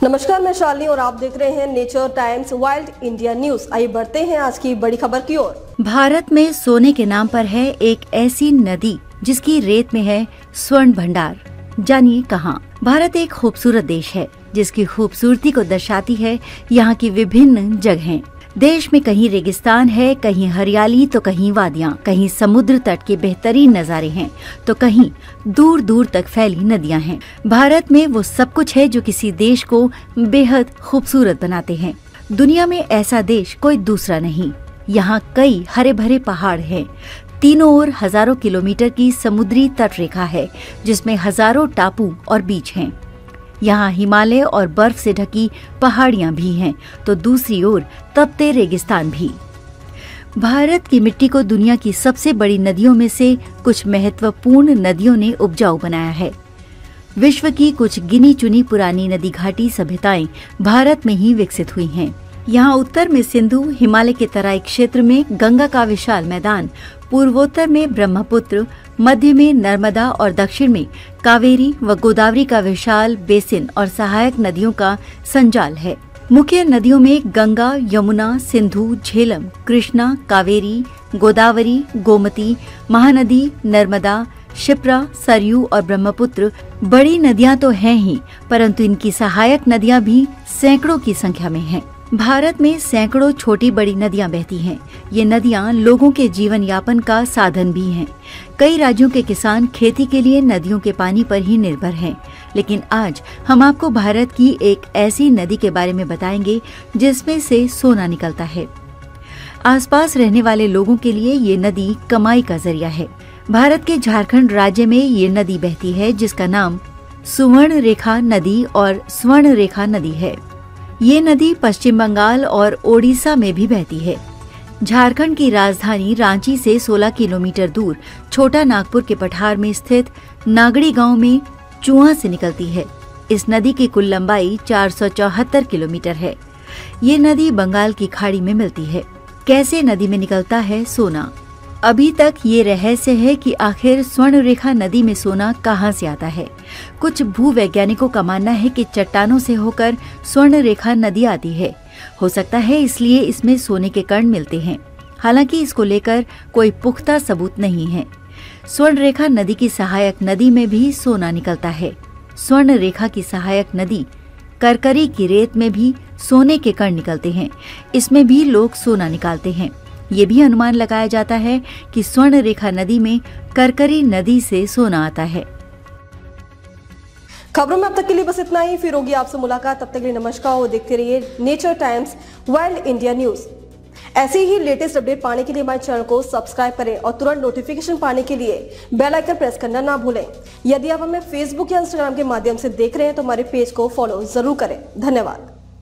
नमस्कार, मैं शालिनी और आप देख रहे हैं nature times wild India news. आइए बढ़ते हैं आज की बड़ी खबर की ओर। भारत में सोने के नाम पर है एक ऐसी नदी जिसकी रेत में है स्वर्ण भंडार। जानिए कहाँ। भारत एक खूबसूरत देश है जिसकी खूबसूरती को दर्शाती है यहाँ की विभिन्न जगहें। देश में कहीं रेगिस्तान है, कहीं हरियाली तो कहीं वादियाँ, कहीं समुद्र तट के बेहतरीन नज़ारे हैं तो कहीं दूर दूर तक फैली नदियाँ हैं। भारत में वो सब कुछ है जो किसी देश को बेहद खूबसूरत बनाते हैं। दुनिया में ऐसा देश कोई दूसरा नहीं। यहाँ कई हरे भरे पहाड़ हैं। तीनों ओर हजारों किलोमीटर की समुद्री तट रेखा है जिसमें हजारों टापू और बीच हैं। यहाँ हिमालय और बर्फ से ढकी पहाड़ियाँ भी हैं तो दूसरी ओर तपते रेगिस्तान भी। भारत की मिट्टी को दुनिया की सबसे बड़ी नदियों में से कुछ महत्वपूर्ण नदियों ने उपजाऊ बनाया है। विश्व की कुछ गिनी चुनी पुरानी नदी घाटी सभ्यताएं भारत में ही विकसित हुई हैं। यहाँ उत्तर में सिंधु, हिमालय के तराई क्षेत्र में गंगा का विशाल मैदान, पूर्वोत्तर में ब्रह्मपुत्र, मध्य में नर्मदा और दक्षिण में कावेरी व गोदावरी का विशाल बेसिन और सहायक नदियों का संजाल है। मुख्य नदियों में गंगा, यमुना, सिंधु, झेलम, कृष्णा, कावेरी, गोदावरी, गोमती, महानदी, नर्मदा, क्षिप्रा, सरयू और ब्रह्मपुत्र बड़ी नदियां तो हैं ही, परंतु इनकी सहायक नदियां भी सैकड़ों की संख्या में हैं। भारत में सैकड़ों छोटी बड़ी नदियां बहती हैं। ये नदियां लोगों के जीवन यापन का साधन भी हैं। कई राज्यों के किसान खेती के लिए नदियों के पानी पर ही निर्भर हैं। लेकिन आज हम आपको भारत की एक ऐसी नदी के बारे में बताएंगे जिसमें से सोना निकलता है। आसपास रहने वाले लोगों के लिए ये नदी कमाई का जरिया है। भारत के झारखंड राज्य में ये नदी बहती है जिसका नाम सुवर्ण रेखा नदी और स्वर्ण रेखा नदी है। ये नदी पश्चिम बंगाल और ओडिशा में भी बहती है। झारखंड की राजधानी रांची से 16 किलोमीटर दूर छोटा नागपुर के पठार में स्थित नागड़ी गांव में चुआ से निकलती है। इस नदी की कुल लंबाई 474 किलोमीटर है। ये नदी बंगाल की खाड़ी में मिलती है। कैसे नदी में निकलता है सोना? अभी तक ये रहस्य है कि आखिर स्वर्ण रेखा नदी में सोना कहाँ से आता है। कुछ भूवैज्ञानिकों का मानना है कि चट्टानों से होकर स्वर्ण रेखा नदी आती है। हो सकता है इसलिए इसमें सोने के कण मिलते हैं। हालांकि इसको लेकर कोई पुख्ता सबूत नहीं है। स्वर्ण रेखा नदी की सहायक नदी में भी सोना निकलता है। स्वर्ण रेखा की सहायक नदी करकरी की रेत में भी सोने के कण निकलते हैं। इसमें भी लोग सोना निकालते हैं। ये भी अनुमान लगाया जाता है कि स्वर्ण रेखा नदी में करकरी नदी से सोना आता है। खबरों में अब तक के लिए बस इतना ही। फिर होगी आपसे मुलाकात। तब तक के लिए नमस्कार और देखते रहिए nature times wild India news. ऐसे ही लेटेस्ट अपडेट पाने के लिए हमारे चैनल को सब्सक्राइब करें और तुरंत नोटिफिकेशन पाने के लिए बेल आइकन प्रेस करना ना भूलें। यदि आप हमें फेसबुक या इंस्टाग्राम के माध्यम से देख रहे हैं तो हमारे पेज को फॉलो जरूर करें। धन्यवाद।